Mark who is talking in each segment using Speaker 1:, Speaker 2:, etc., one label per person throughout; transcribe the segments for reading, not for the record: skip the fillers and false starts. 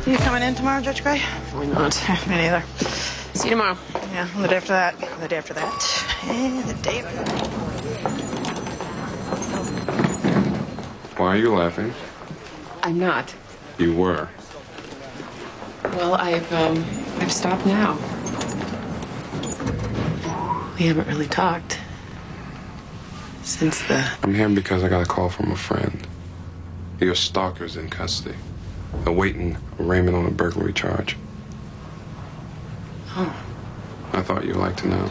Speaker 1: You coming in tomorrow, Judge Gray?
Speaker 2: Why not?
Speaker 1: Me neither.
Speaker 2: See you tomorrow.
Speaker 1: Yeah, and the day after that, the day after that, and the day after that.
Speaker 3: Why are you laughing?
Speaker 2: I'm not.
Speaker 3: You were.
Speaker 2: Well, I've stopped now. We haven't really talked since the...
Speaker 3: I'm here because I got a call from a friend. Your stalker's in custody, awaiting arraignment on a burglary charge.
Speaker 2: Oh.
Speaker 3: I thought you'd like to know.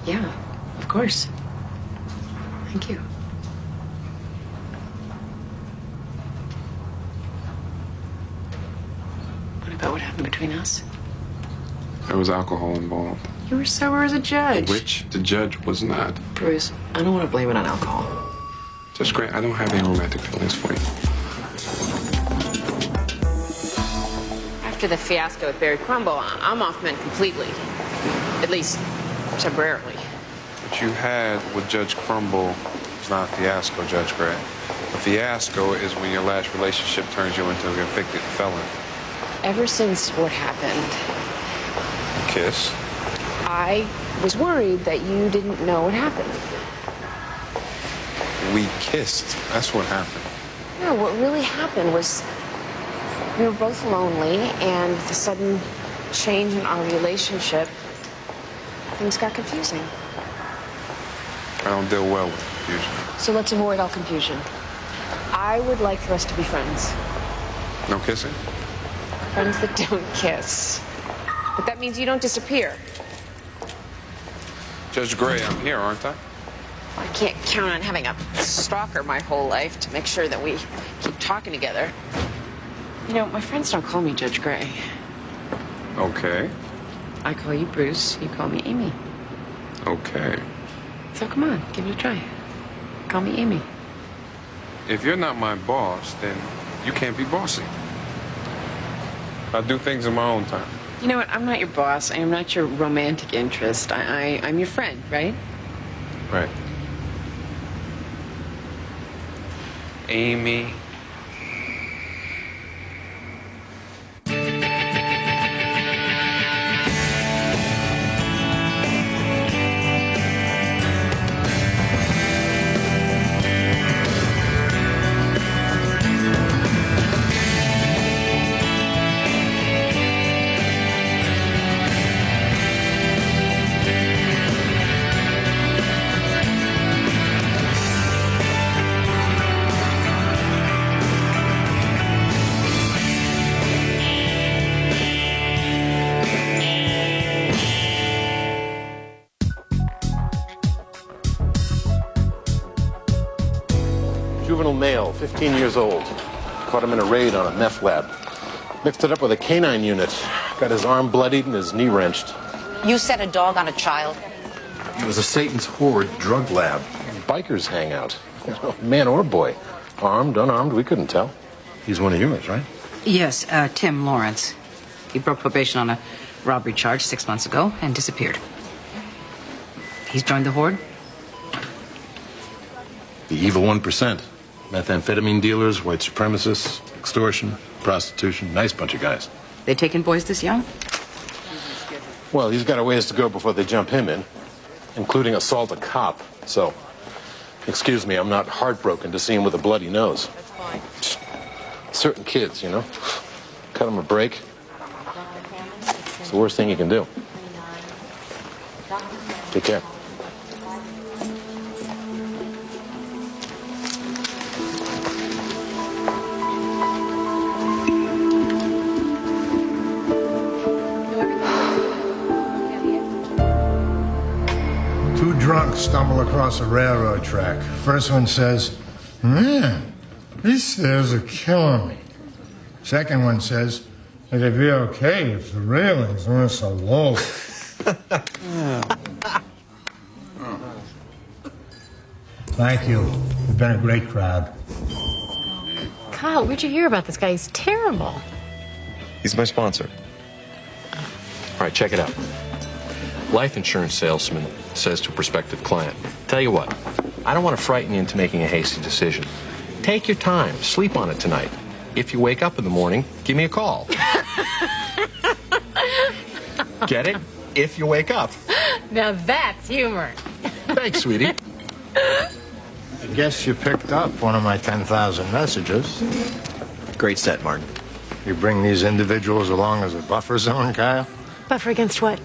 Speaker 2: Yeah, of course. Thank you. What about what happened between us?
Speaker 3: There was alcohol involved.
Speaker 2: You were sober as a judge.
Speaker 3: Which the judge was not.
Speaker 2: Bruce, I don't want to blame it on alcohol.
Speaker 3: Just great. I don't have any romantic feelings for you.
Speaker 2: After the fiasco at Barry Crumble, I'm off men completely. At least, temporarily.
Speaker 3: What you had with Judge Crumble was not a fiasco, Judge Gray. A fiasco is when your last relationship turns you into a convicted felon.
Speaker 2: Ever since what happened...
Speaker 3: Kiss?
Speaker 2: I was worried that you didn't know what happened.
Speaker 3: We kissed. That's what happened.
Speaker 2: No, what really happened was we were both lonely, and with the sudden change in our relationship, things got confusing.
Speaker 3: I don't deal well with confusion.
Speaker 2: So let's avoid all confusion. I would like for us to be friends.
Speaker 3: No kissing?
Speaker 2: Friends that don't kiss. But that means you don't disappear.
Speaker 3: Judge Gray, I'm here, aren't I?
Speaker 2: I can't count on having a stalker my whole life to make sure that we keep talking together. You know, my friends don't call me Judge Gray.
Speaker 3: Okay.
Speaker 2: I call you Bruce, you call me Amy.
Speaker 3: Okay.
Speaker 2: So come on, give it a try. Call me Amy.
Speaker 3: If you're not my boss, then you can't be bossy. I do things in my own time.
Speaker 2: You know what? I'm not your boss. I am not your romantic interest. I'm your friend, right?
Speaker 3: Right. Amy.
Speaker 4: Juvenile male, 15 years old. Caught him in a raid on a meth lab. Mixed it up with a canine unit. Got his arm bloodied and his knee wrenched.
Speaker 5: You set a dog on a child?
Speaker 4: It was a Satan's Horde drug lab. Bikers hang out. Man or boy. Armed, unarmed, we couldn't tell. He's one of yours, right?
Speaker 5: Yes, Tim Lawrence. He broke probation on a robbery charge 6 months ago and disappeared. He's joined the Horde?
Speaker 4: The evil 1%. Methamphetamine dealers, white supremacists, extortion, prostitution. Nice bunch of guys.
Speaker 5: They taking boys this young?
Speaker 4: Well, he's got a ways to go before they jump him in, including assault a cop. So, excuse me, I'm not heartbroken to see him with a bloody nose.
Speaker 5: That's fine.
Speaker 4: Certain kids, you know. Cut them a break. It's the worst thing you can do. Take care.
Speaker 6: Two drunks stumble across a railroad track. First one says, "Man, these stairs are killing me." Second one says, "It'd be okay if the railings weren't so low." Thank you. You've been a great crowd.
Speaker 7: Kyle, where'd you hear about this guy? He's terrible.
Speaker 8: He's my sponsor. All right, check it out. Life insurance salesman says to a prospective client, "Tell you what, I don't want to frighten you into making a hasty decision. Take your time. Sleep on it tonight. If you wake up in the morning, give me a call." Get it? If you wake up.
Speaker 7: Now that's humor.
Speaker 8: Thanks, sweetie.
Speaker 6: I guess you picked up one of my 10,000 messages.
Speaker 9: Great set, Martin.
Speaker 6: You bring these individuals along as a buffer zone, Kyle?
Speaker 7: Buffer against what?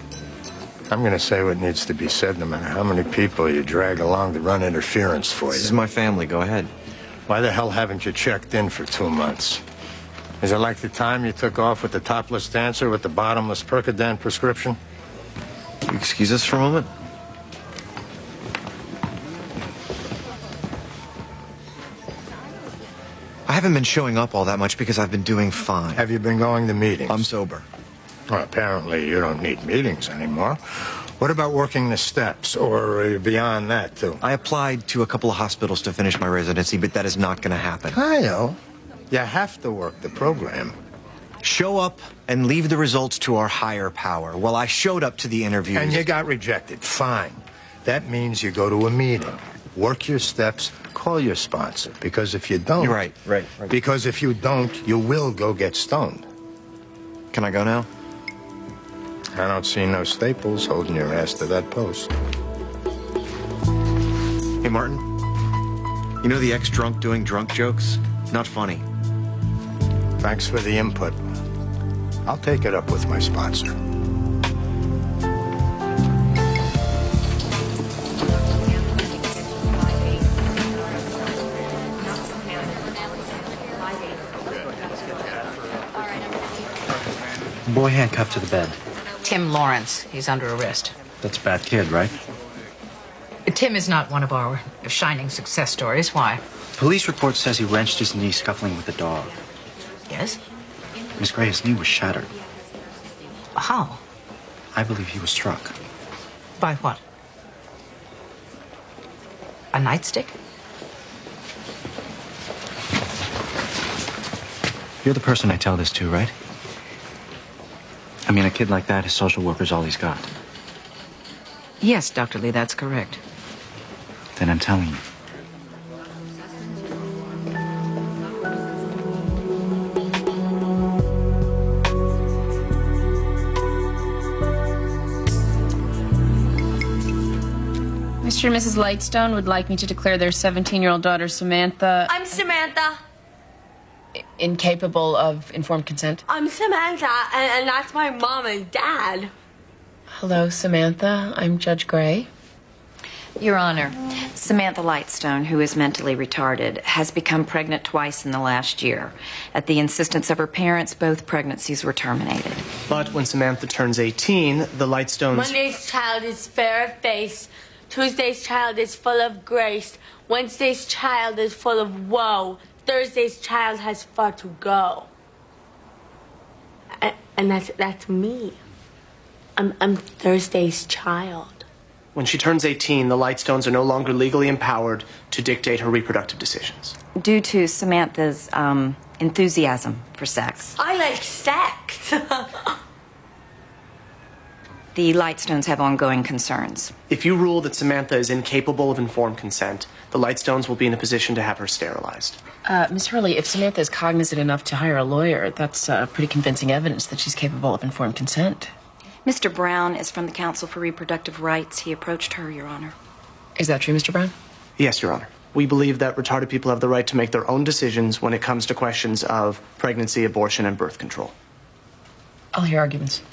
Speaker 6: I'm going to say what needs to be said no matter how many people you drag along to run interference for
Speaker 9: This is
Speaker 6: you.
Speaker 9: my family. Go ahead.
Speaker 6: Why the hell haven't you checked in for 2 months? Is it like the time you took off with the topless dancer with the bottomless Percodan prescription?
Speaker 9: You excuse us for a moment? I haven't been showing up all that much because I've been doing fine.
Speaker 6: Have you been going to meetings?
Speaker 9: I'm sober.
Speaker 6: Well, apparently you don't need meetings anymore. What about working the steps, or beyond that, too?
Speaker 9: I applied to a couple of hospitals to finish my residency, but that is not going to happen.
Speaker 6: Kyle, you have to work the program.
Speaker 9: Show up and leave the results to our higher power. Well, I showed up to the interviews.
Speaker 6: And you got rejected. Fine. That means you go to a meeting, work your steps, call your sponsor. Because if you don't...
Speaker 9: You're right.
Speaker 6: Because if you don't, you will go get stoned.
Speaker 9: Can I go now?
Speaker 6: I don't see no staples holding your ass to that post.
Speaker 9: Hey, Martin. You know the ex-drunk doing drunk jokes? Not funny.
Speaker 6: Thanks for the input. I'll take it up with my sponsor.
Speaker 10: Boy handcuffed to the bed.
Speaker 5: Tim Lawrence. He's under arrest.
Speaker 10: That's a bad kid, right?
Speaker 5: Tim is not one of our shining success stories. Why?
Speaker 10: Police report says he wrenched his knee scuffling with a dog.
Speaker 5: Yes?
Speaker 10: Miss Gray, his knee was shattered.
Speaker 5: How?
Speaker 10: I believe he was struck.
Speaker 5: By what? A nightstick?
Speaker 10: You're the person I tell this to, right? I mean, a kid like that, his social worker's all he's got.
Speaker 5: Yes, Dr. Lee, that's correct.
Speaker 10: Then I'm telling you.
Speaker 11: Mr. and Mrs. Lightstone would like me to declare their 17-year-old daughter, Samantha...
Speaker 12: I'm Samantha.
Speaker 7: Incapable of informed consent.
Speaker 12: I'm Samantha, and that's my mom and dad.
Speaker 7: Hello, Samantha. I'm Judge Gray.
Speaker 13: Your Honor, Samantha Lightstone, who is mentally retarded, has become pregnant twice in the last year. At the insistence of her parents, both pregnancies were terminated.
Speaker 14: But when Samantha turns 18, the Lightstones...
Speaker 12: Monday's child is fair of face. Tuesday's child is full of grace. Wednesday's child is full of woe. Thursday's child has far to go. And that's me. I'm Thursday's child.
Speaker 14: When she turns 18, the Lightstones are no longer legally empowered to dictate her reproductive decisions.
Speaker 13: Due to Samantha's enthusiasm for sex.
Speaker 12: I like sex.
Speaker 13: The Lightstones have ongoing concerns.
Speaker 14: If you rule that Samantha is incapable of informed consent, the Lightstones will be in a position to have her sterilized.
Speaker 7: Miss Hurley, if Samantha is cognizant enough to hire a lawyer, that's pretty convincing evidence that she's capable of informed consent.
Speaker 13: Mr. Brown is from the Council for Reproductive Rights. He approached her, Your Honor.
Speaker 7: Is that true, Mr. Brown?
Speaker 14: Yes, Your Honor. We believe that retarded people have the right to make their own decisions when it comes to questions of pregnancy, abortion, and birth control.
Speaker 7: I'll hear arguments.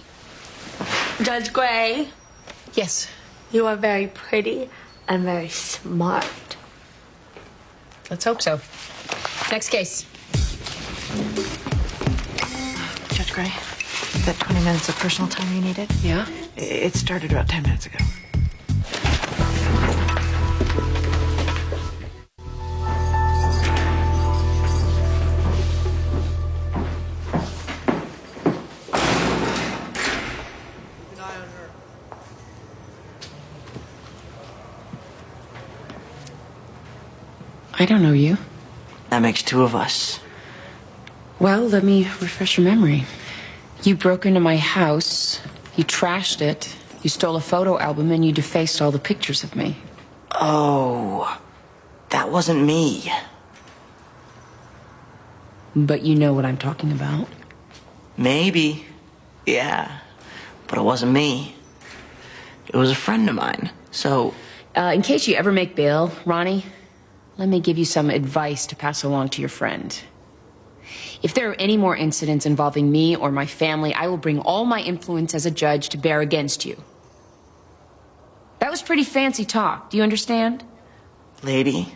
Speaker 12: Judge Gray?
Speaker 7: Yes?
Speaker 12: You are very pretty and very smart.
Speaker 7: Let's hope so. Next case.
Speaker 1: Judge Gray, that 20 minutes of personal time you needed?
Speaker 7: Yeah?
Speaker 1: It started about 10 minutes ago.
Speaker 7: I don't know you.
Speaker 1: That makes two of us.
Speaker 7: Well, let me refresh your memory. You broke into my house, you trashed it, you stole a photo album, and you defaced all the pictures of me.
Speaker 1: Oh, that wasn't me.
Speaker 7: But you know what I'm talking about.
Speaker 15: Maybe. Yeah. But it wasn't me. It was a friend of mine. So...
Speaker 7: in case you ever make bail, Ronnie, let me give you some advice to pass along to your friend. If there are any more incidents involving me or my family, I will bring all my influence as a judge to bear against you. That was pretty fancy talk. Do you understand?
Speaker 15: Lady,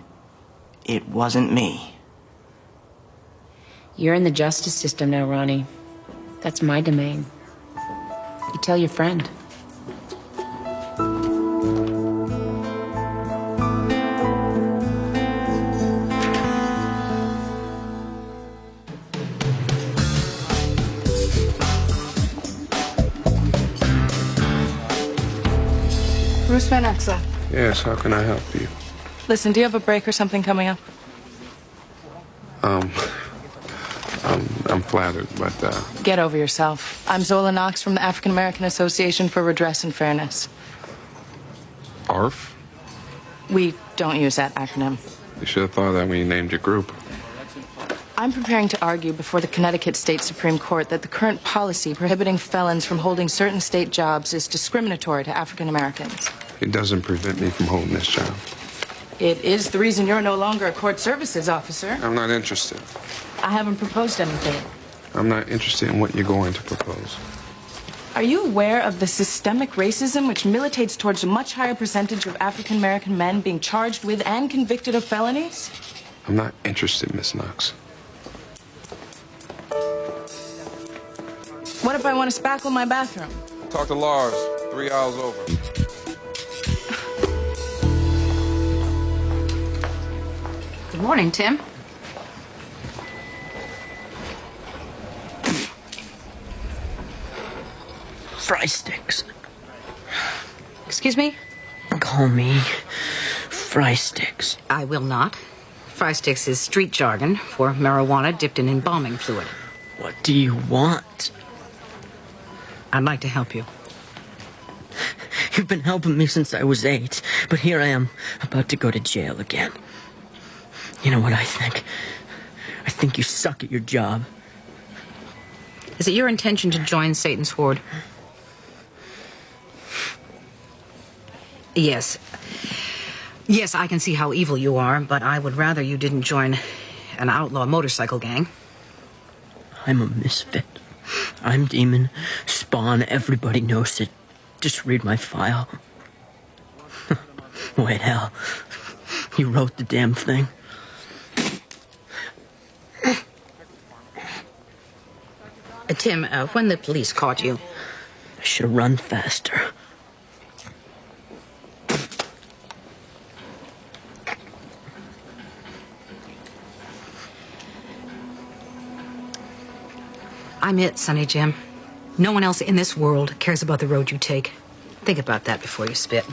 Speaker 15: it wasn't me.
Speaker 7: You're in the justice system now, Ronnie. That's my domain. You tell your friend.
Speaker 16: Bruce Van Exel.
Speaker 3: Yes, how can I help you?
Speaker 16: Listen, do you have a break or something coming up?
Speaker 3: I'm flattered, but,
Speaker 16: Get over yourself. I'm Zola Knox from the African American Association for Redress and Fairness.
Speaker 3: ARF?
Speaker 16: We don't use that acronym.
Speaker 3: You should have thought of that when you named your group.
Speaker 16: I'm preparing to argue before the Connecticut State Supreme Court that the current policy prohibiting felons from holding certain state jobs is discriminatory to African Americans.
Speaker 3: It doesn't prevent me from holding this job.
Speaker 16: It is the reason you're no longer a court services officer.
Speaker 3: I'm not interested.
Speaker 16: I haven't proposed anything.
Speaker 3: I'm not interested in what you're going to propose.
Speaker 16: Are you aware of the systemic racism which militates towards a much higher percentage of African American men being charged with and convicted of felonies?
Speaker 3: I'm not interested, Miss Knox.
Speaker 16: What if I want to spackle my bathroom?
Speaker 3: Talk to Lars. 3 hours over.
Speaker 5: Good morning, Tim.
Speaker 15: Fry sticks.
Speaker 5: Excuse me?
Speaker 15: Call me Fry Sticks.
Speaker 5: I will not. Fry sticks is street jargon for marijuana dipped in embalming fluid.
Speaker 15: What do you want?
Speaker 5: I'd like to help you.
Speaker 15: You've been helping me since I was 8, but here I am, about to go to jail again. You know what I think? I think you suck at your job.
Speaker 5: Is it your intention to join Satan's horde? Yes. Yes, I can see how evil you are, but I would rather you didn't join an outlaw motorcycle gang.
Speaker 15: I'm a misfit. I'm demon. Spawn, everybody knows it. Just read my file. Wait, hell. You wrote the damn thing.
Speaker 5: Tim, when the police caught you...
Speaker 15: I should have run faster.
Speaker 5: I'm it, Sonny Jim. No one else in this world cares about the road you take. Think about that before you spit.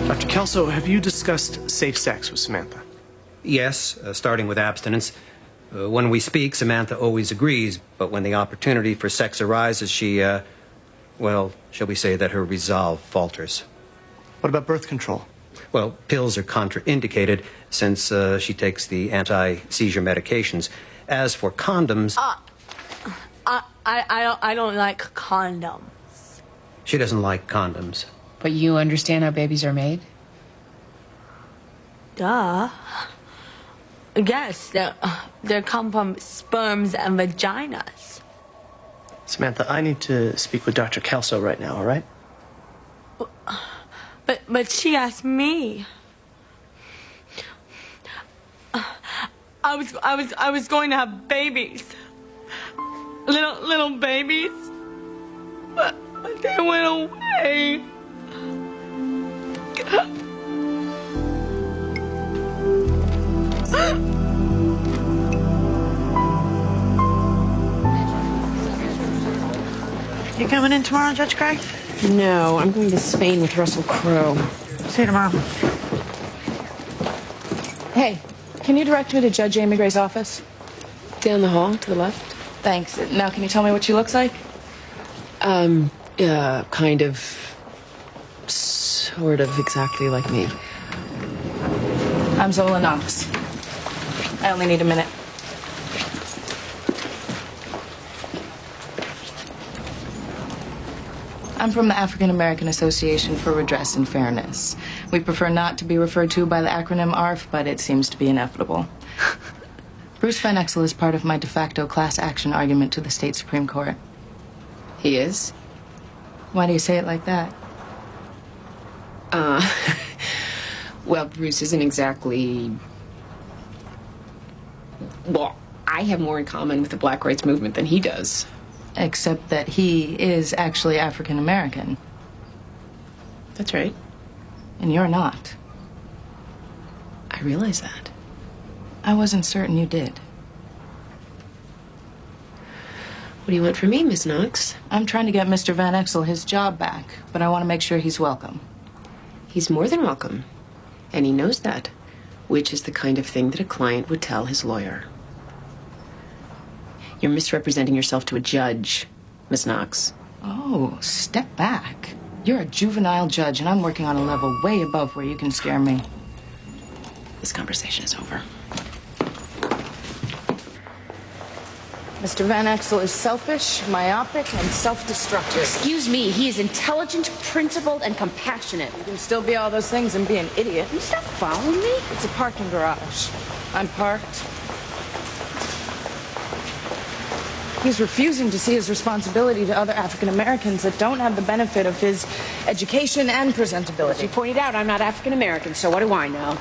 Speaker 14: Dr. Kelso, have you discussed safe sex with Samantha?
Speaker 17: Yes, starting with abstinence. When we speak, Samantha always agrees, but when the opportunity for sex arises, she, well, shall we say that her resolve falters.
Speaker 14: What about birth control?
Speaker 17: Well, pills are contraindicated since she takes the anti-seizure medications. As for condoms...
Speaker 12: I don't like condoms.
Speaker 17: She doesn't like condoms.
Speaker 7: But you understand how babies are made?
Speaker 12: Duh. Yes, they come from sperms and vaginas.
Speaker 14: Samantha, I need to speak with Dr. Kelso right now, all right?
Speaker 12: But she asked me. I was going to have babies. Little babies. But they went away.
Speaker 1: You coming in tomorrow, Judge Craig?
Speaker 7: No, I'm going to Spain with Russell Crowe.
Speaker 1: See you tomorrow.
Speaker 16: Hey, can you direct me to Judge Amy Gray's office?
Speaker 7: Down the hall, to the left.
Speaker 16: Thanks. Now, can you tell me what she looks like?
Speaker 7: Kind of
Speaker 2: sort of exactly like me.
Speaker 16: I'm Zola Knox. I only need a minute. I'm from the African American Association for Redress and Fairness. We prefer not to be referred to by the acronym ARF, but it seems to be inevitable. Bruce Van Exel is part of my de facto class action argument to the state Supreme Court.
Speaker 2: He is?
Speaker 16: Why do you say it like that?
Speaker 2: Well, Bruce isn't exactly... Well, I have more in common with the Black rights movement than he does.
Speaker 16: Except that he is actually African American.
Speaker 2: That's right.
Speaker 16: And you're not.
Speaker 2: I realize that.
Speaker 16: I wasn't certain you did.
Speaker 2: What do you want from me, Miss Knox?
Speaker 16: I'm trying to get Mr. Van Exel his job back, but I want to make sure he's welcome.
Speaker 2: He's more than welcome. And he knows that, which is the kind of thing that a client would tell his lawyer. You're misrepresenting yourself to a judge, Miss Knox.
Speaker 16: Oh, step back. You're a juvenile judge, and I'm working on a level way above where you can scare me.
Speaker 2: This conversation is over.
Speaker 16: Mr. Van Exel is selfish, myopic, and self-destructive.
Speaker 7: Excuse me, he is intelligent, principled, and compassionate.
Speaker 16: You can still be all those things and be an idiot.
Speaker 7: Can you stop following me?
Speaker 16: It's a parking garage. I'm parked. He's refusing to see his responsibility to other African Americans that don't have the benefit of his education and presentability.
Speaker 7: As you pointed out, I'm not African American, so what do I know?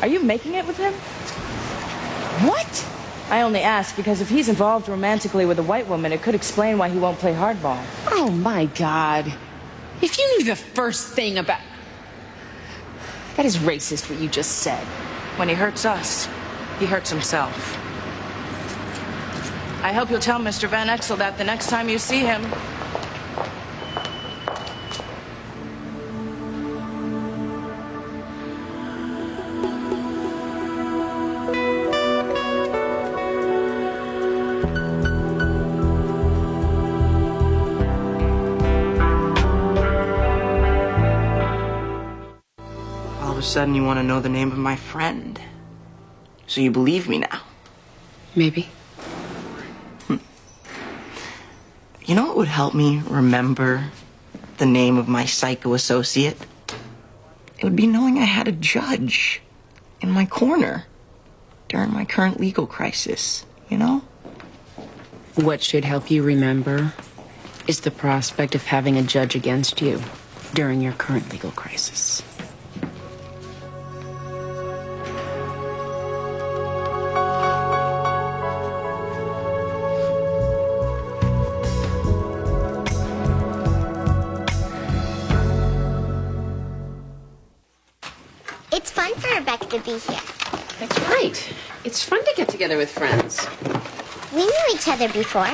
Speaker 16: Are you making it with him?
Speaker 7: What?
Speaker 16: I only ask because if he's involved romantically with a white woman, it could explain why he won't play hardball.
Speaker 7: Oh, my God. If you knew the first thing about... That is racist, what you just said.
Speaker 16: When he hurts us, he hurts himself. I hope you'll tell Mr. Van Exel that the next time you see him.
Speaker 14: All of a sudden, you want to know the name of my friend. So you believe me now?
Speaker 2: Maybe.
Speaker 14: You know what would help me remember the name of my psycho associate? It would be knowing I had a judge in my corner during my current legal crisis, you know?
Speaker 2: What should help you remember is the prospect of having a judge against you during your current legal crisis.
Speaker 18: It's fun for Rebecca to be here.
Speaker 2: That's right. It's fun to get together with friends.
Speaker 18: We knew each other before.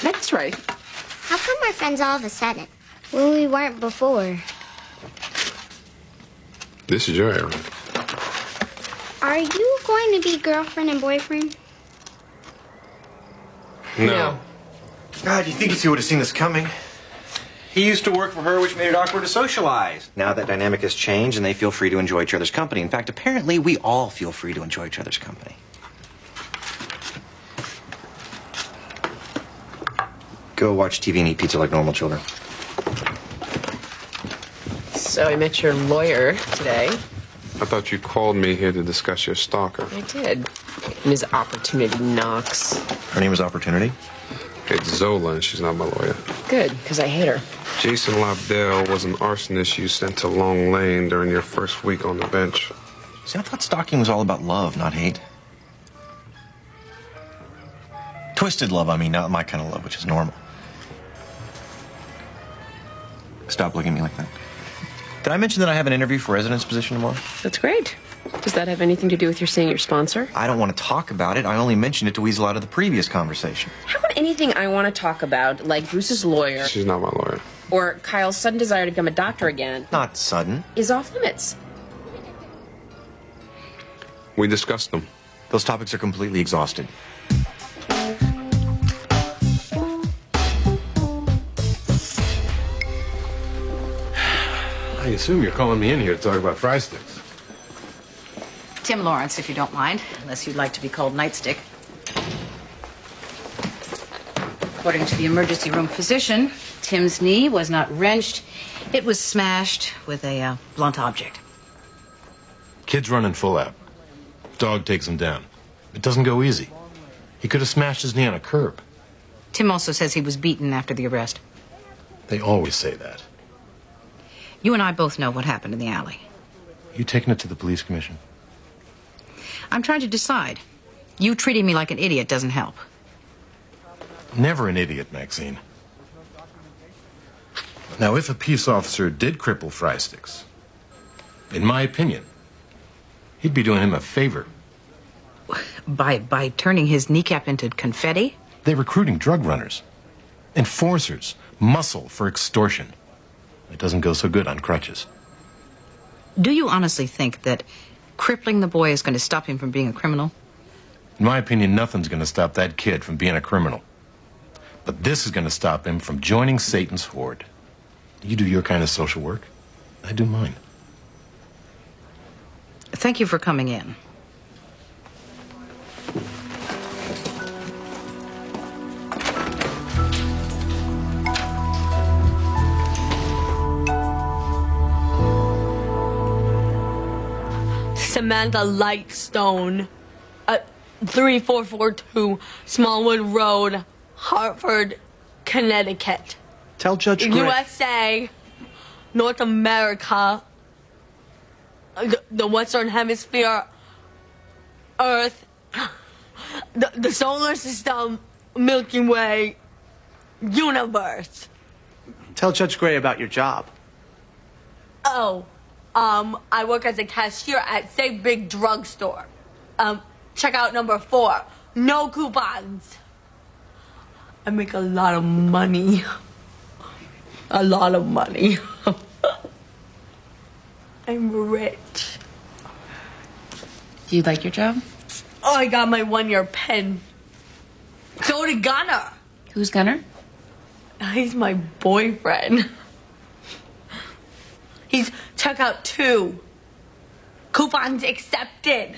Speaker 2: That's right.
Speaker 18: How come we're friends all of a sudden? When we weren't before.
Speaker 3: This is your errand.
Speaker 18: Are you going to be girlfriend and boyfriend?
Speaker 3: No.
Speaker 9: God, you think he would have seen this coming? He used to work for her, which made it awkward to socialize. Now that dynamic has changed, and they feel free to enjoy each other's company. In fact, apparently, we all feel free to enjoy each other's company. Go watch TV and eat pizza like normal children.
Speaker 2: So I met your lawyer today.
Speaker 3: I thought you called me here to discuss your stalker.
Speaker 2: I did. Ms. Opportunity Knox.
Speaker 9: Her name is Opportunity?
Speaker 3: It's Zola, and she's not my lawyer.
Speaker 2: Good, because I hate her.
Speaker 3: Jason Lobdell was an arsonist you sent to Long Lane during your first week on the bench.
Speaker 9: See, I thought stalking was all about love, not hate. Twisted love, I mean, not my kind of love, which is normal. Stop looking at me like that. Did I mention that I have an interview for residence position tomorrow?
Speaker 2: That's great. Does that have anything to do with your seeing your sponsor?
Speaker 9: I don't want to talk about it. I only mentioned it to weasel out of the previous conversation.
Speaker 2: How about anything I want to talk about, like Bruce's lawyer,
Speaker 3: She's not my lawyer.
Speaker 2: or Kyle's sudden desire to become a doctor again,
Speaker 9: Not sudden.
Speaker 2: is off limits?
Speaker 3: We discussed them.
Speaker 9: Those topics are completely exhausted.
Speaker 4: assume you're calling me in here to talk about fry sticks.
Speaker 5: Tim Lawrence, if you don't mind, unless you'd like to be called Nightstick. According to the emergency room physician, Tim's knee was not wrenched. It was smashed with a blunt object.
Speaker 4: Kid's running full out. Dog takes him down. It doesn't go easy. He could have smashed his knee on a curb.
Speaker 5: Tim also says he was beaten after the arrest.
Speaker 4: They always say that.
Speaker 5: You and I both know what happened in the alley.
Speaker 4: You taking it to the police commission?
Speaker 5: I'm trying to decide. You treating me like an idiot doesn't help.
Speaker 4: Never an idiot, Maxine. Now, if a peace officer did cripple Fry Sticks, in my opinion, he'd be doing him a favor.
Speaker 5: By turning his kneecap into confetti?
Speaker 4: They're recruiting drug runners, enforcers, muscle for extortion. It doesn't go so good on crutches.
Speaker 5: Do you honestly think that crippling the boy is going to stop him from being a criminal?
Speaker 4: In my opinion, nothing's going to stop that kid from being a criminal. But this is going to stop him from joining Satan's horde. You do your kind of social work, I do mine.
Speaker 5: Thank you for coming in.
Speaker 12: Samantha Lightstone, 3442 Smallwood Road, Hartford, Connecticut.
Speaker 17: Tell Judge Gray.
Speaker 12: USA, North America, the Western Hemisphere, Earth, the solar system, Milky Way, universe.
Speaker 17: Tell Judge Gray about your job.
Speaker 12: Oh, I work as a cashier at Save Big Drugstore. Check out number 4. No coupons. I make a lot of money. A lot of money. I'm rich.
Speaker 7: Do you like your job?
Speaker 12: Oh, I got my 1-year pen. So did Gunner.
Speaker 7: Who's Gunner?
Speaker 12: He's my boyfriend. He's checkout 2. Coupons accepted.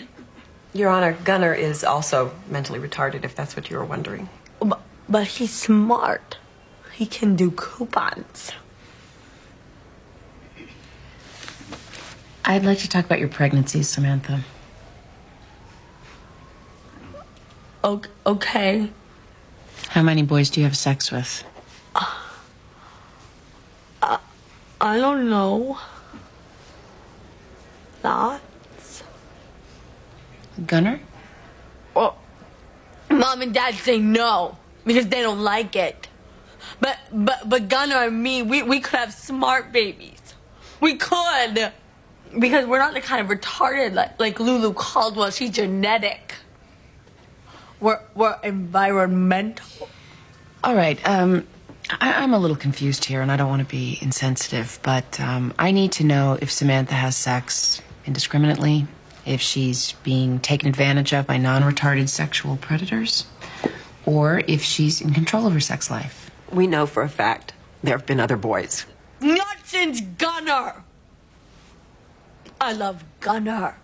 Speaker 19: Your Honor, Gunner is also mentally retarded, if that's what you were wondering.
Speaker 12: But he's smart. He can do coupons.
Speaker 7: I'd like to talk about your pregnancy, Samantha.
Speaker 12: Okay.
Speaker 7: How many boys do you have sex with?
Speaker 12: I don't know. Lots.
Speaker 7: Gunner?
Speaker 12: Well, Mom and Dad say no because they don't like it. But Gunner and me, we could have smart babies. We could. Because we're not the kind of retarded like Lulu Caldwell. She's genetic. We're environmental.
Speaker 7: All right, I'm a little confused here, and I don't want to be insensitive, but I need to know if Samantha has sex indiscriminately, if she's being taken advantage of by non-retarded sexual predators, or if she's in control of her sex life.
Speaker 19: We know for a fact there have been other boys.
Speaker 12: Not since Gunner. I love Gunner.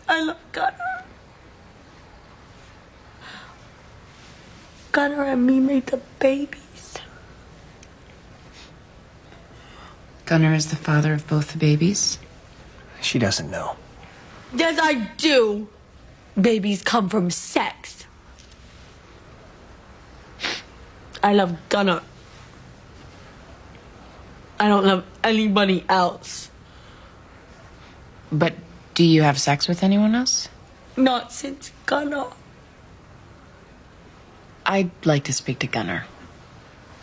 Speaker 12: I love Gunner. Gunner and me made the babies.
Speaker 7: Gunner is the father of both the babies?
Speaker 17: She doesn't know.
Speaker 12: Yes, I do. Babies come from sex. I love Gunner. I don't love anybody else.
Speaker 7: But do you have sex with anyone else?
Speaker 12: Not since Gunner.
Speaker 7: I'd like to speak to Gunner.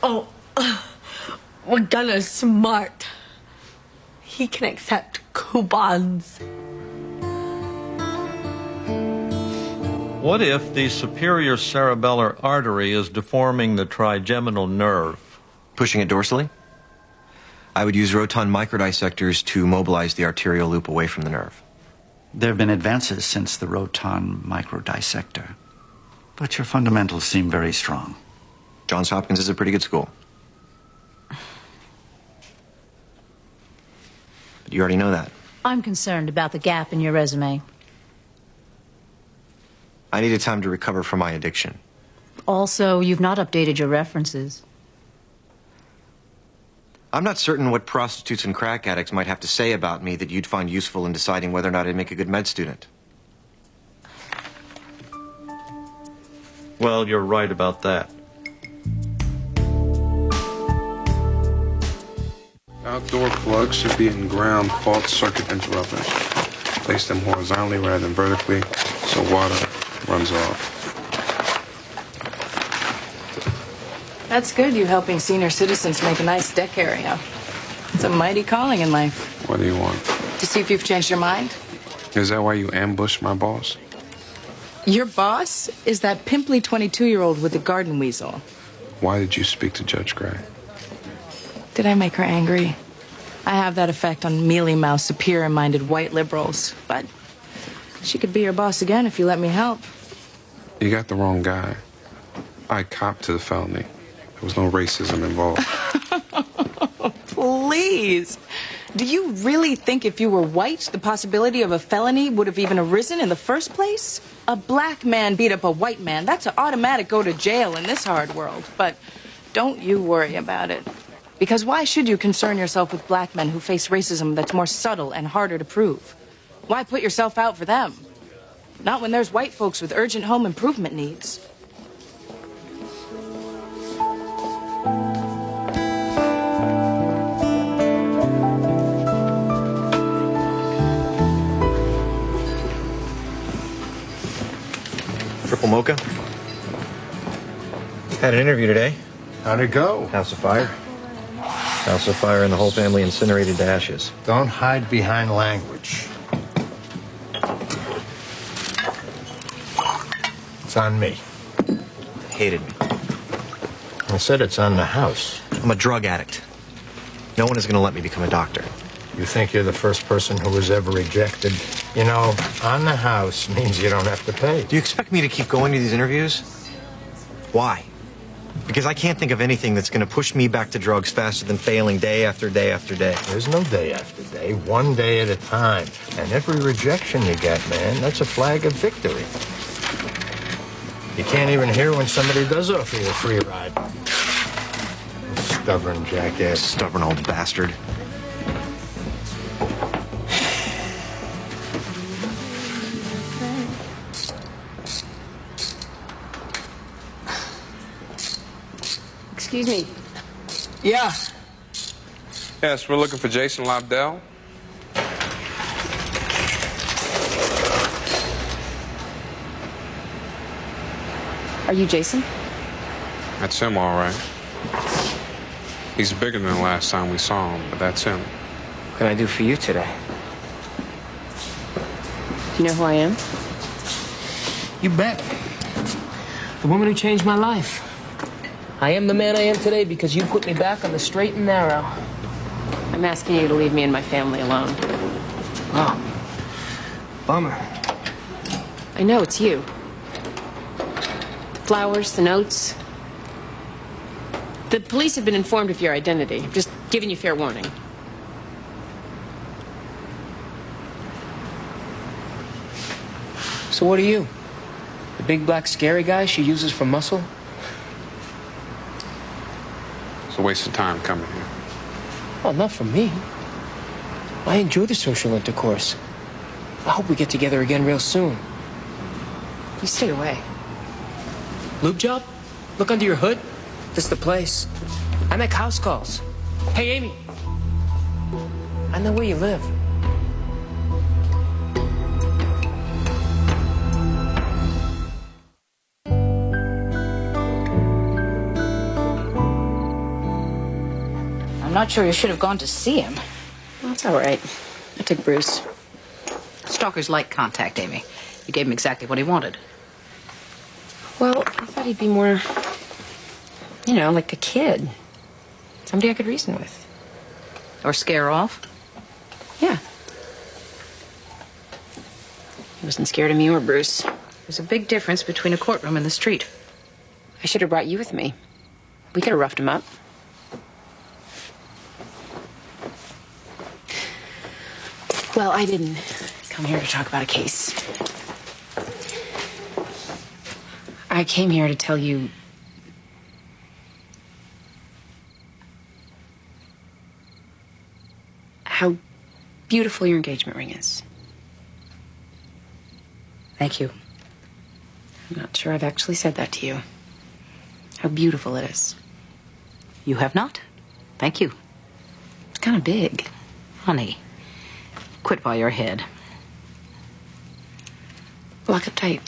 Speaker 12: Oh, well, Gunner's smart. He can accept coupons.
Speaker 20: What if the superior cerebellar artery is deforming the trigeminal nerve?
Speaker 9: Pushing it dorsally? I would use roton microdissectors to mobilize the arterial loop away from the nerve.
Speaker 10: There have been advances since the roton microdissector, but your fundamentals seem very strong.
Speaker 9: Johns Hopkins is a pretty good school. You already know that.
Speaker 21: I'm concerned about the gap in your resume.
Speaker 9: I needed time to recover from my addiction.
Speaker 21: Also, you've not updated your references.
Speaker 9: I'm not certain what prostitutes and crack addicts might have to say about me that you'd find useful in deciding whether or not I'd make a good med student.
Speaker 20: Well, you're right about that.
Speaker 3: Outdoor plugs should be in ground fault circuit interrupters. Place them horizontally rather than vertically so water runs off.
Speaker 16: That's good, you helping senior citizens make a nice deck area. It's a mighty calling in life.
Speaker 3: What do you want?
Speaker 16: To see if you've changed your mind?
Speaker 3: Is that why you ambushed my boss?
Speaker 16: Your boss is that pimply 22-year-old with the garden weasel.
Speaker 3: Why did you speak to Judge Gray?
Speaker 16: Did I make her angry? I have that effect on mealy-mouthed, superior-minded white liberals. But she could be your boss again if you let me help.
Speaker 3: You got the wrong guy. I copped to the felony. There was no racism involved.
Speaker 16: Please. Do you really think if you were white, the possibility of a felony would have even arisen in the first place? A black man beat up a white man. That's an automatic go to jail in this hard world. But don't you worry about it. Because why should you concern yourself with black men who face racism that's more subtle and harder to prove? Why put yourself out for them? Not when there's white folks with urgent home improvement needs.
Speaker 9: Triple mocha. Had an interview today.
Speaker 6: How'd it go?
Speaker 9: House of fire. House of fire and the whole family incinerated to ashes.
Speaker 6: Don't hide behind language. It's on me.
Speaker 9: Hated me.
Speaker 6: I said it's on the house.
Speaker 9: I'm a drug addict. No one is going to let me become a doctor.
Speaker 6: You think you're the first person who was ever rejected? You know, on the house means you don't have to pay.
Speaker 9: Do you expect me to keep going to these interviews? Why? Because I can't think of anything that's going to push me back to drugs faster than failing day after day after day.
Speaker 6: There's no day after day, one day at a time. And every rejection you get, man, that's a flag of victory. You can't even hear when somebody does offer you a free ride. Stubborn jackass.
Speaker 9: Stubborn old bastard.
Speaker 2: Excuse me.
Speaker 16: Yeah.
Speaker 3: Yes, we're looking for Jason Lobdell.
Speaker 2: Are you Jason?
Speaker 3: That's him, all right. He's bigger than the last time we saw him, but that's him.
Speaker 22: What can I do for you today?
Speaker 2: Do you know who I am?
Speaker 22: You bet. The woman who changed my life. I am the man I am today because you put me back on the straight and narrow.
Speaker 2: I'm asking you to leave me and my family alone.
Speaker 22: Oh, bummer.
Speaker 2: I know, it's you. The flowers, the notes. The police have been informed of your identity. I'm just giving you fair warning.
Speaker 22: So what are you? The big black scary guy she uses for muscle?
Speaker 3: It's a waste of time coming here.
Speaker 22: Well, not for me. I enjoy the social intercourse. I hope we get together again real soon.
Speaker 2: You stay away.
Speaker 22: Lube job? Look under your hood? This the place. I make house calls. Hey, Amy. I know where you live.
Speaker 21: I'm not sure you should have gone to see him.
Speaker 2: Well, that's all right. I took Bruce.
Speaker 5: Stalkers like contact, Amy. You gave him exactly what he wanted.
Speaker 2: Well, I thought he'd be more, you know, like a kid. Somebody I could reason with.
Speaker 5: Or scare off?
Speaker 2: Yeah. He wasn't scared of me or Bruce.
Speaker 5: There's a big difference between a courtroom and the street.
Speaker 2: I should have brought you with me. We could have roughed him up. Well, I didn't come here to talk about a case. I came here to tell you how beautiful your engagement ring is.
Speaker 5: Thank you.
Speaker 2: I'm not sure I've actually said that to you. How beautiful it is.
Speaker 5: You have not? Thank you.
Speaker 2: It's kind of big.
Speaker 5: Honey, quit while you're ahead.
Speaker 2: Lock up tight.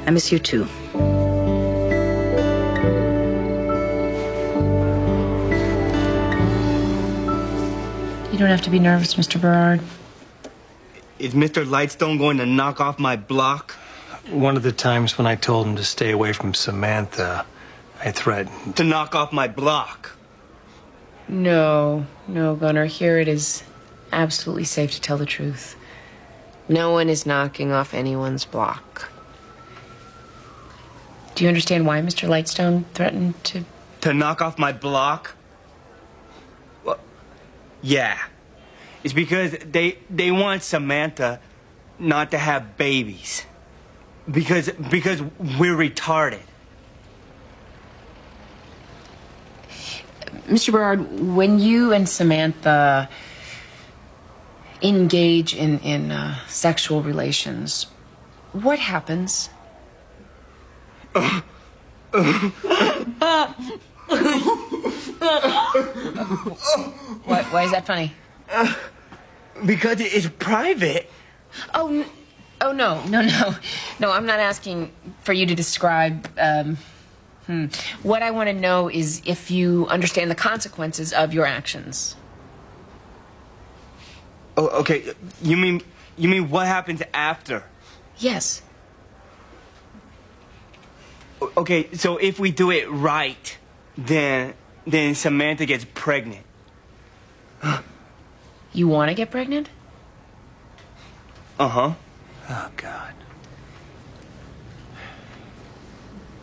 Speaker 5: I miss you too.
Speaker 2: You don't have to be nervous, Mr. Berard.
Speaker 8: Is Mr. Lightstone going to knock off my block?
Speaker 11: One of the times when I told him to stay away from Samantha, I threatened.
Speaker 8: To knock off my block?
Speaker 2: No, Gunnar. Here it is absolutely safe to tell the truth. No one is knocking off anyone's block. Do you understand why Mr. Lightstone threatened to...
Speaker 8: To knock off my block? Well, yeah. It's because they want Samantha not to have babies. Because we're retarded.
Speaker 2: Mr. Berard, when you and Samantha engage in sexual relations, what happens? Why is that funny?
Speaker 8: Because it's private.
Speaker 2: No, I'm not asking for you to describe. What I want to know is if you understand the consequences of your actions.
Speaker 8: Oh, okay. You mean what happens after?
Speaker 2: Yes.
Speaker 8: Okay, so if we do it right, then Samantha gets pregnant.
Speaker 2: You want to get pregnant?
Speaker 8: Uh-huh.
Speaker 11: Oh, God.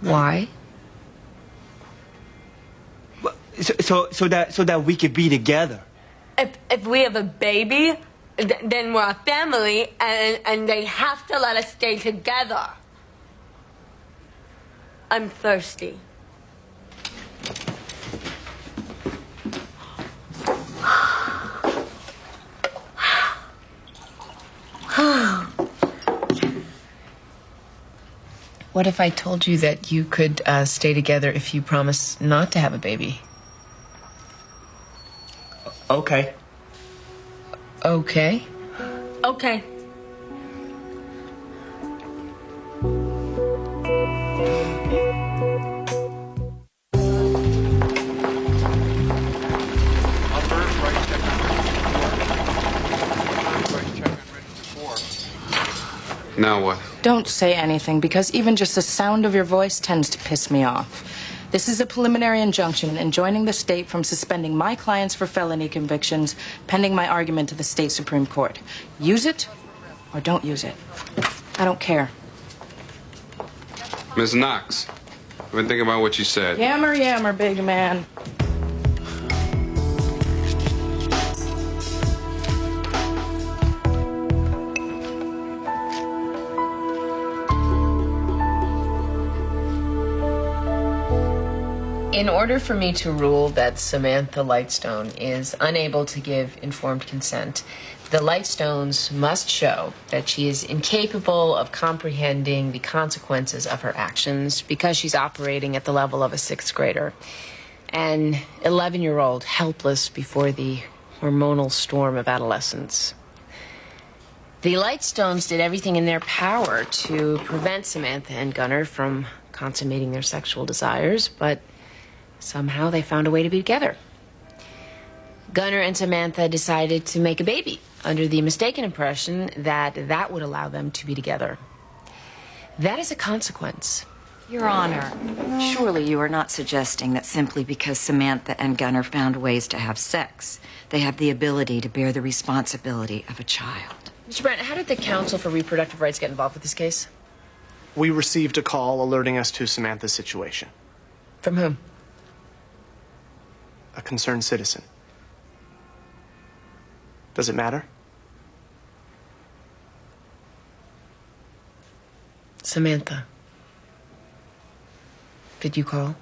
Speaker 2: Why?
Speaker 8: So that we could be together.
Speaker 12: If we have a baby, then we're a family, and they have to let us stay together. I'm thirsty.
Speaker 2: What if I told you that you could stay together if you promise not to have a baby?
Speaker 8: Okay.
Speaker 2: Okay?
Speaker 12: Okay.
Speaker 3: Now what?
Speaker 16: Don't say anything, because even just the sound of your voice tends to piss me off. This is a preliminary injunction enjoining the state from suspending my clients for felony convictions pending my argument to the state Supreme Court. Use it or don't use it. I don't care.
Speaker 3: Ms. Knox, I've been thinking about what you said.
Speaker 16: Yammer, big man.
Speaker 2: In order for me to rule that Samantha Lightstone is unable to give informed consent, the Lightstones must show that she is incapable of comprehending the consequences of her actions because she's operating at the level of a sixth grader. An 11-year-old helpless before the hormonal storm of adolescence. The Lightstones did everything in their power to prevent Samantha and Gunnar from consummating their sexual desires, but somehow they found a way to be together. Gunnar and Samantha decided to make a baby under the mistaken impression that that would allow them to be together. That is a consequence.
Speaker 13: Your Honor, surely you are not suggesting that simply because Samantha and Gunnar found ways to have sex, they have the ability to bear the responsibility of a child.
Speaker 7: Mr. Brandt, how did the Council for Reproductive Rights get involved with this case?
Speaker 15: We received a call alerting us to Samantha's situation.
Speaker 7: From whom?
Speaker 15: A concerned citizen. Does it matter?
Speaker 7: Samantha. Did you call?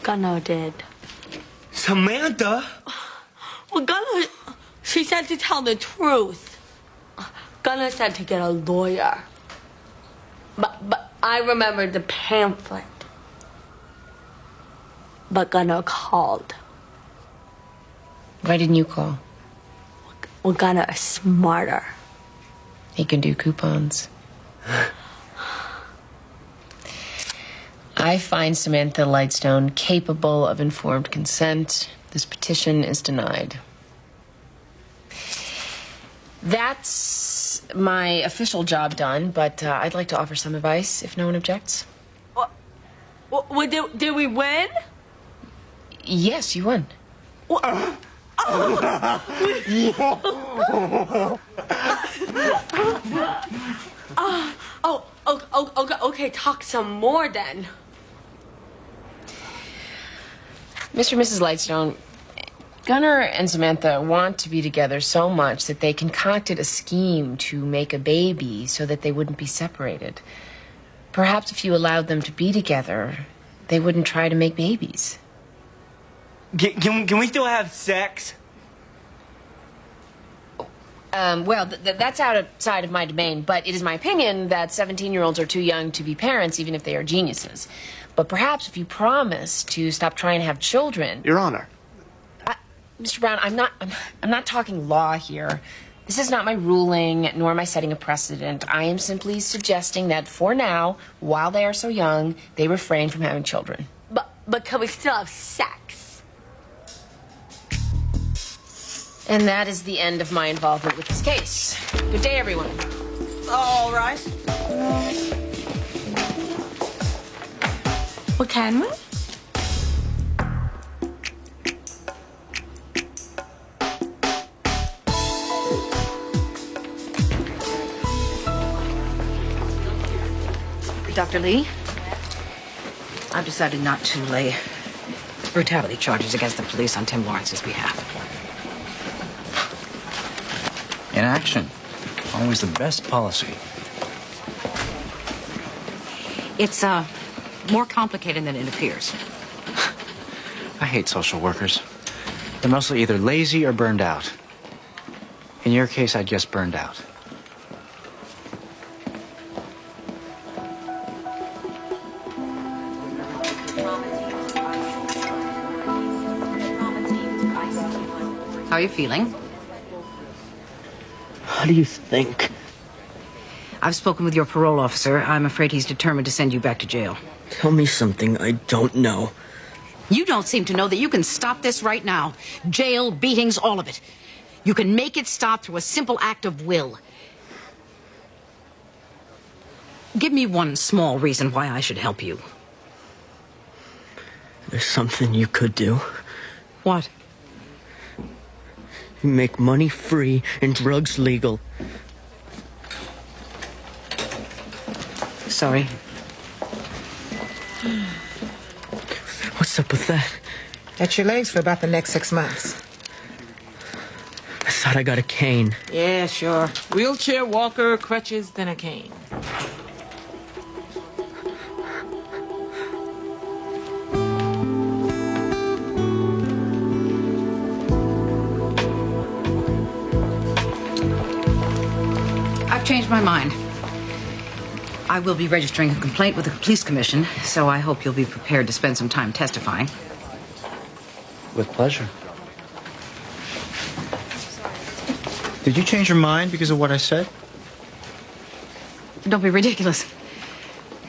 Speaker 12: Gunnar did.
Speaker 8: Samantha?
Speaker 12: Well, Gunnar, she said to tell the truth. Gunnar said to get a lawyer. But I remembered the pamphlet. But Gunnar called.
Speaker 7: Why didn't you call?
Speaker 12: Well, Gunnar is smarter.
Speaker 7: He can do coupons. I find Samantha Lightstone capable of informed consent. This petition is denied. That's my official job done, but I'd like to offer some advice, if no one objects.
Speaker 12: Did we win?
Speaker 7: Yes, you won.
Speaker 12: Okay, talk some more then.
Speaker 7: Mr. and Mrs. Lightstone, Gunnar and Samantha want to be together so much that they concocted a scheme to make a baby so that they wouldn't be separated. Perhaps if you allowed them to be together, they wouldn't try to make babies.
Speaker 8: Can we still have sex?
Speaker 7: Well, that's outside of my domain, but it is my opinion that 17-year-olds are too young to be parents, even if they are geniuses. But perhaps if you promise to stop trying to have children...
Speaker 15: Your Honor.
Speaker 7: Mr. Brown, I'm not talking law here. This is not my ruling, nor am I setting a precedent. I am simply suggesting that for now, while they are so young, they refrain from having children.
Speaker 12: But can we still have sex?
Speaker 7: And that is the end of my involvement with this case. Good day, everyone.
Speaker 14: All right.
Speaker 12: Well, can we?
Speaker 5: Dr. Lee, I've decided not to lay brutality charges against the police on Tim Lawrence's behalf.
Speaker 10: Inaction. Always the best policy.
Speaker 5: It's, more complicated than it appears.
Speaker 10: I hate social workers. They're mostly either lazy or burned out. In your case, I guess burned out.
Speaker 5: How are you feeling?
Speaker 14: How do you think?
Speaker 5: I've spoken with your parole officer. I'm afraid he's determined to send you back to jail.
Speaker 14: Tell me something I don't know.
Speaker 5: You don't seem to know that you can stop this right now. Jail, beatings, all of it. You can make it stop through a simple act of will. Give me one small reason why I should help you.
Speaker 14: There's something you could do.
Speaker 5: What?
Speaker 14: You make money free and drugs legal.
Speaker 5: Sorry.
Speaker 14: What's up with that?
Speaker 23: That's your legs for about the next 6 months.
Speaker 14: I thought I got a cane.
Speaker 23: Yeah, sure. Wheelchair, walker, crutches, then a cane.
Speaker 5: I've changed my mind. I will be registering a complaint with the police commission, so I hope you'll be prepared to spend some time testifying.
Speaker 10: With pleasure. Did you change your mind because of what I said?
Speaker 5: Don't be ridiculous.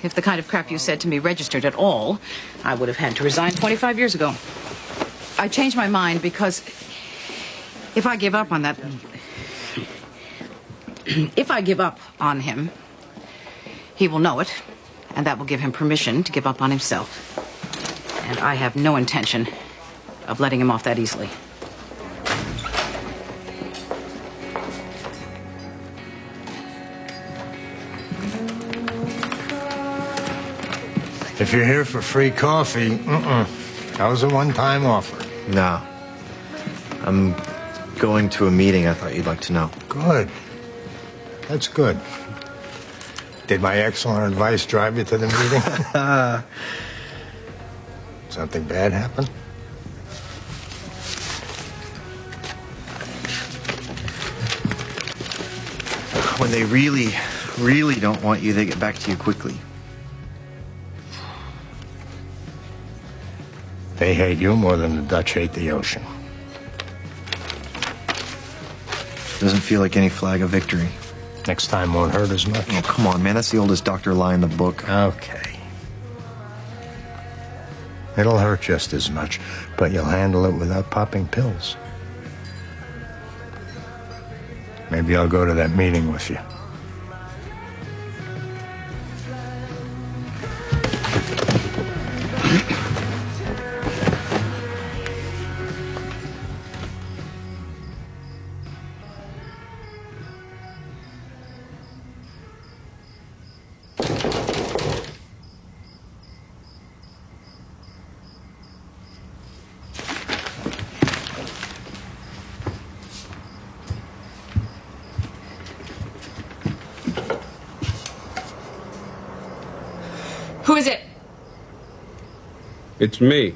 Speaker 5: If the kind of crap you said to me registered at all, I would have had to resign 25 years ago. I changed my mind because if I give up on that... If I give up on him, he will know it, And that will give him permission to give up on himself. And I have no intention of letting him off that easily.
Speaker 6: If you're here for free coffee, that was a one-time offer.
Speaker 9: No. I'm going to a meeting I thought you'd like to know.
Speaker 6: Good. That's good. Did my excellent advice drive you to the meeting? Something bad happen?
Speaker 9: When they really, really don't want you, they get back to you quickly.
Speaker 6: They hate you more than the Dutch hate the ocean.
Speaker 9: Doesn't feel like any flag of victory.
Speaker 6: Next time won't hurt as much.
Speaker 9: Oh, come on, man. That's the oldest doctor lie in the book.
Speaker 6: Okay. It'll hurt just as much, but you'll handle it without popping pills. Maybe I'll go to that meeting with you.
Speaker 7: Who is it?
Speaker 3: It's me.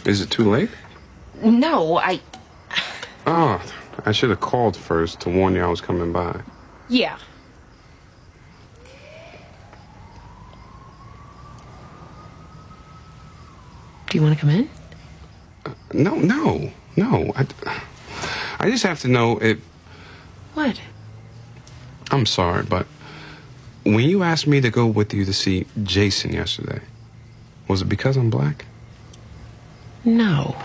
Speaker 3: Is it too late?
Speaker 7: No,
Speaker 3: Oh, I should have called first to warn you I was coming by.
Speaker 7: Yeah. Do you want to come in?
Speaker 3: No. I just have to know if...
Speaker 7: What?
Speaker 3: I'm sorry, but when you asked me to go with you to see Jason yesterday, was it because I'm black?
Speaker 7: No.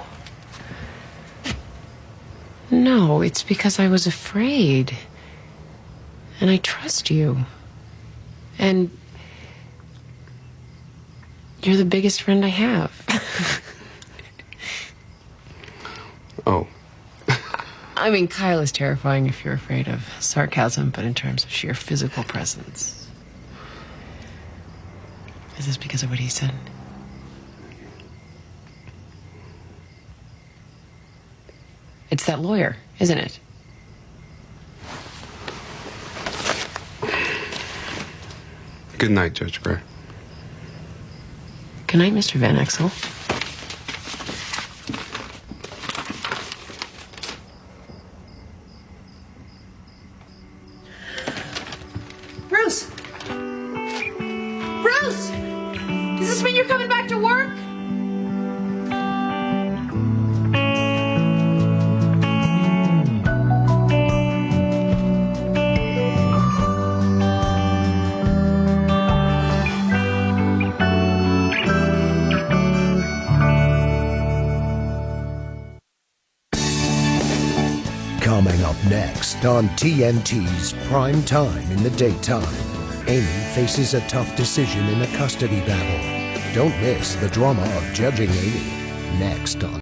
Speaker 7: No, it's because I was afraid. And I trust you. And you're the biggest friend I have.
Speaker 3: Oh.
Speaker 7: I mean, Kyle is terrifying if you're afraid of sarcasm, but in terms of sheer physical presence. Is this because of what he said? It's that lawyer, isn't it?
Speaker 3: Good night, Judge Gray.
Speaker 7: Good night, Mr. Van Exel.
Speaker 5: Bruce! Bruce! Does this mean you're coming back to work?
Speaker 1: Coming up next on TNT's Prime Time in the Daytime, Amy faces a tough decision in a custody battle. Don't miss the drama of judging Amy, next on